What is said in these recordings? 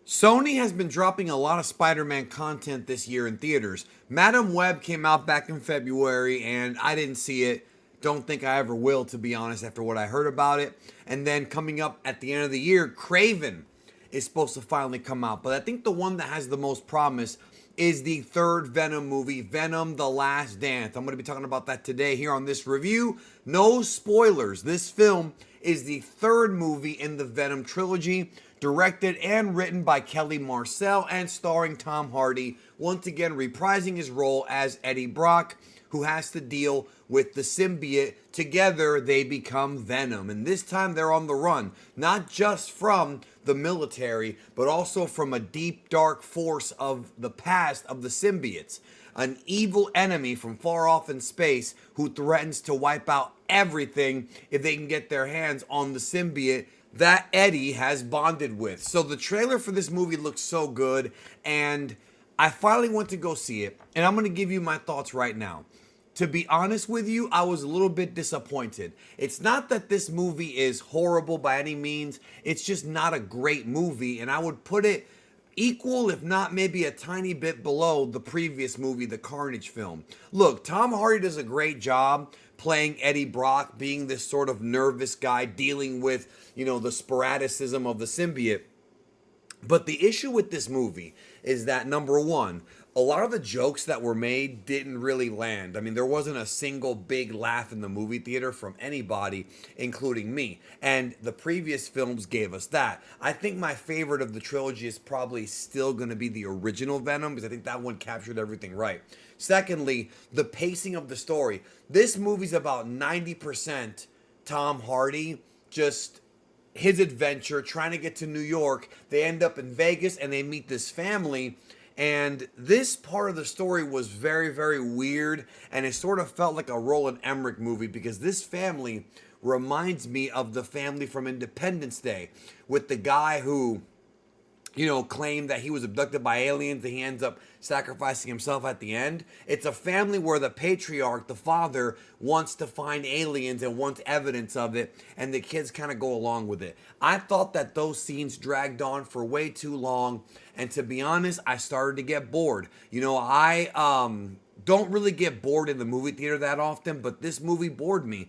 Sony has been dropping a lot of Spider-Man content this year in theaters. Madam Web came out back in February and I didn't see it. Don't think I ever will, to be honest, after what I heard about it. And then coming up at the end of the year, Craven is supposed to finally come out. But I think the one that has the most promise is the third Venom movie, Venom The Last Dance. I'm going to be talking about that today here on this review. No spoilers. This film is the third movie in the Venom trilogy, directed and written by Kelly Marcel and starring Tom Hardy, once again reprising his role as Eddie Brock, who has to deal with the symbiote. Together, they become Venom. And this time, they're on the run, not just from the military, but also from a deep, dark force of the past of the symbiotes. An evil enemy from far off in space who threatens to wipe out everything if they can get their hands on the symbiote that Eddie has bonded with. So the trailer for this movie looks so good, and I finally went to go see it, and I'm going to give you my thoughts right now. To be honest with you, I was a little bit disappointed. It's not that this movie is horrible by any means. It's just not a great movie, and I would put it equal, if not maybe a tiny bit below the previous movie, the Carnage film. Look, Tom Hardy does a great job playing Eddie Brock, being this sort of nervous guy dealing with, the sporadicism of the symbiote. But the issue with this movie is that, number one, a lot of the jokes that were made didn't really land. I mean, there wasn't a single big laugh in the movie theater from anybody, including me. And the previous films gave us that. I think my favorite of the trilogy is probably still going to be the original Venom, because I think that one captured everything right. Secondly, the pacing of the story. This movie's about 90% Tom Hardy, just his adventure, trying to get to New York. They end up in Vegas and they meet this family. And this part of the story was very, very weird. And it sort of felt like a Roland Emmerich movie, because this family reminds me of the family from Independence Day, with the guy who, claimed that he was abducted by aliens and he ends up sacrificing himself at the end. It's a family where the patriarch, the father, wants to find aliens and wants evidence of it, and the kids kind of go along with it. I thought that those scenes dragged on for way too long, and to be honest, I started to get bored. I don't really get bored in the movie theater that often, but this movie bored me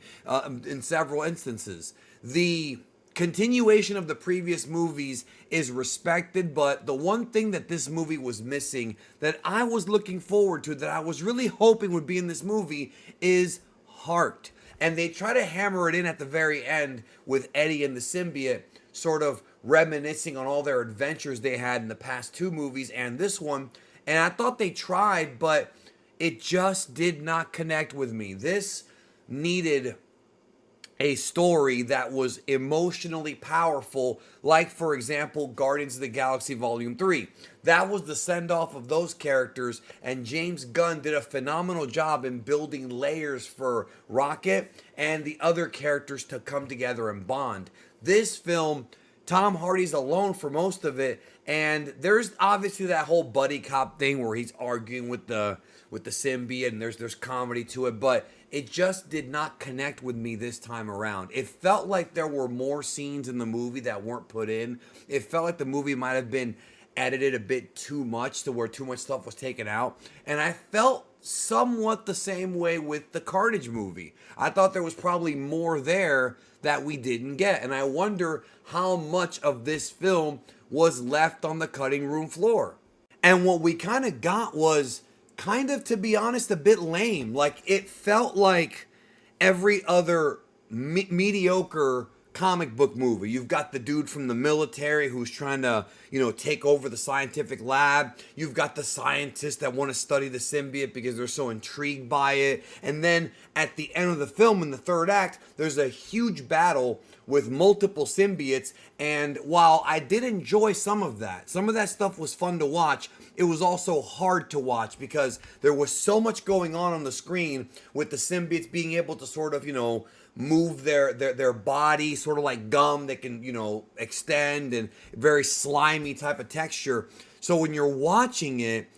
in several instances. The continuation of the previous movies is respected, but the one thing that this movie was missing, that I was looking forward to, that I was really hoping would be in this movie, is heart. And they try to hammer it in at the very end with Eddie and the symbiote sort of reminiscing on all their adventures they had in the past two movies and this one. And I thought they tried, but it just did not connect with me. This needed a story that was emotionally powerful, like, for example, Guardians of the Galaxy Volume 3. That was the send-off of those characters, and James Gunn did a phenomenal job in building layers for Rocket and the other characters to come together and bond. This film, Tom Hardy's alone for most of it, and there's obviously that whole buddy cop thing where he's arguing with the symbiote, and there's comedy to it, but it just did not connect with me this time around. It felt like there were more scenes in the movie that weren't put in. It felt like the movie might have been edited a bit too much, to where too much stuff was taken out. And I felt somewhat the same way with the Carnage movie. I thought there was probably more there that we didn't get. And I wonder how much of this film was left on the cutting room floor. And what we kind of got was kind of, to be honest, a bit lame. Like, it felt like every other mediocre comic book movie. You've got the dude from the military who's trying to, take over the scientific lab. You've got the scientists that want to study the symbiote because they're so intrigued by it. And then at the end of the film, in the third act, there's a huge battle with multiple symbiotes. And while I did enjoy some of that stuff was fun to watch, it was also hard to watch because there was so much going on the screen, with the symbiotes being able to sort of, move their body, sort of like gum that can, extend, and very slimy type of texture. So when you're watching it,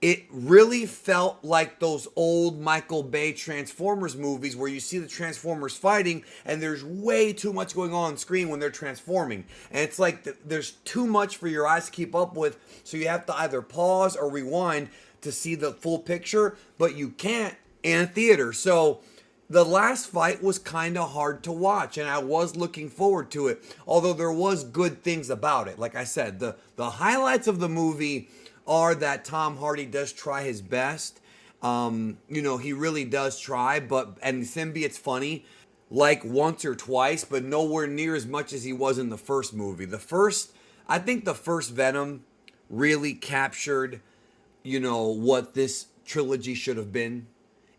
it really felt like those old Michael Bay Transformers movies where you see the Transformers fighting and there's way too much going on screen when they're transforming. And it's like there's too much for your eyes to keep up with, so you have to either pause or rewind to see the full picture, but you can't in a theater. So the last fight was kind of hard to watch, and I was looking forward to it, although there was good things about it. Like I said, the highlights of the movie are that Tom Hardy does try his best. He really does try, and the symbiote's funny, like once or twice, but nowhere near as much as he was in the first movie. I think the first Venom really captured, what this trilogy should have been.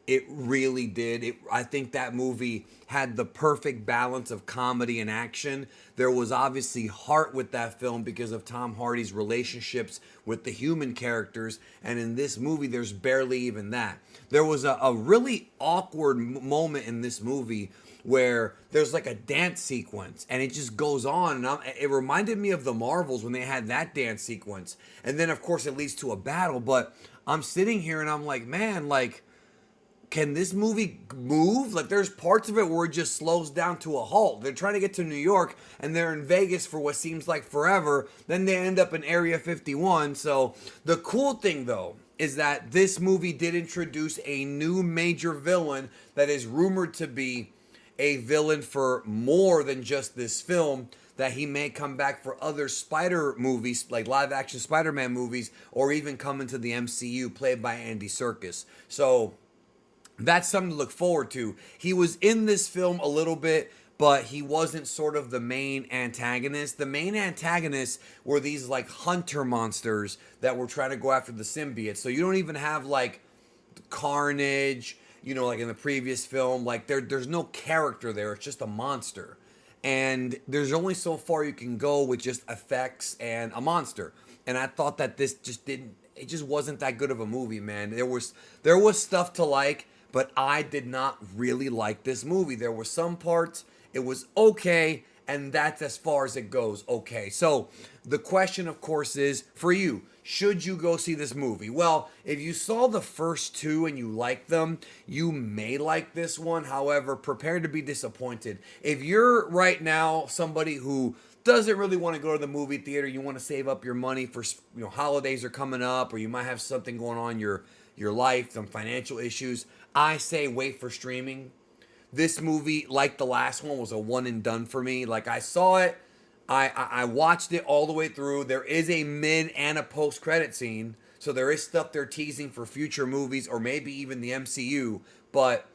It really did. I think that movie had the perfect balance of comedy and action. There was obviously heart with that film because of Tom Hardy's relationships with the human characters. And in this movie, there's barely even that. There was a really awkward moment in this movie where there's like a dance sequence and it just goes on. And it reminded me of the Marvels when they had that dance sequence. And then, of course, it leads to a battle. But I'm sitting here and I'm like, man, like, can this movie move? Like, there's parts of it where it just slows down to a halt. They're trying to get to New York, and they're in Vegas for what seems like forever. Then they end up in Area 51. So the cool thing, though, is that this movie did introduce a new major villain that is rumored to be a villain for more than just this film, that he may come back for other Spider movies, like live-action Spider-Man movies, or even come into the MCU, played by Andy Serkis. So that's something to look forward to. He was in this film a little bit, but he wasn't sort of the main antagonist. The main antagonists were these like hunter monsters that were trying to go after the symbiote. So you don't even have like Carnage, like in the previous film. Like there's no character there. It's just a monster. And there's only so far you can go with just effects and a monster. And I thought that this it just wasn't that good of a movie, man. There was stuff to like, but I did not really like this movie. There were some parts, it was okay, and that's as far as it goes, okay. So the question, of course, is for you, should you go see this movie? Well, if you saw the first two and you liked them, you may like this one. However, prepare to be disappointed. If you're right now somebody who doesn't really want to go to the movie theater, you want to save up your money for, holidays are coming up, or you might have something going on in your life, some financial issues, I say wait for streaming. This movie, like the last one, was a one and done for me. Like, I saw it, I watched it all the way through. There is a mid and a post credit scene, so there is stuff they're teasing for future movies or maybe even the MCU. But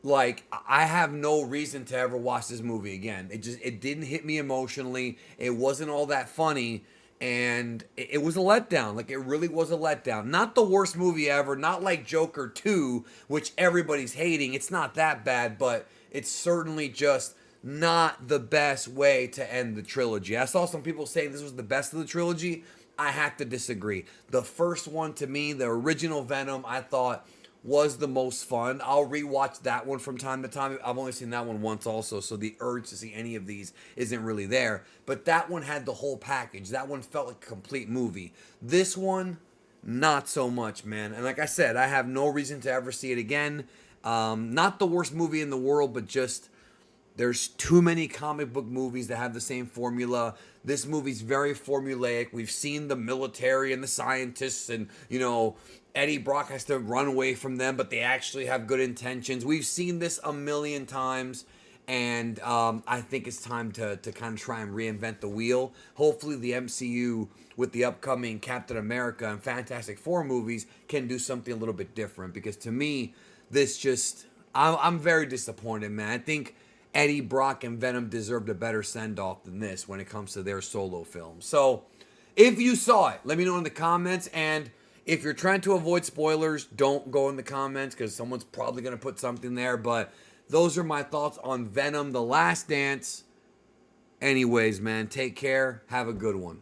like, I have no reason to ever watch this movie again. It didn't hit me emotionally. It wasn't all that funny. And it was a letdown. Like, it really was a letdown. Not the worst movie ever. Not like Joker 2, which everybody's hating. It's not that bad, but it's certainly just not the best way to end the trilogy. I saw some people saying this was the best of the trilogy. I have to disagree. The first one, to me, the original Venom, I thought was the most fun. I'll rewatch that one from time to time. I've only seen that one once also, so the urge to see any of these isn't really there. But that one had the whole package. That one felt like a complete movie. This one, not so much, man. And like I said, I have no reason to ever see it again. Not the worst movie in the world, but just there's too many comic book movies that have the same formula. This movie's very formulaic. We've seen the military and the scientists and, Eddie Brock has to run away from them, but they actually have good intentions. We've seen this a million times, and I think it's time to kind of try and reinvent the wheel. Hopefully the MCU, with the upcoming Captain America and Fantastic Four movies, can do something a little bit different, because to me, I'm very disappointed, man. I think Eddie Brock and Venom deserved a better send-off than this when it comes to their solo film. So, if you saw it, let me know in the comments. And if you're trying to avoid spoilers, don't go in the comments because someone's probably going to put something there. But those are my thoughts on Venom The Last Dance. Anyways, man, take care. Have a good one.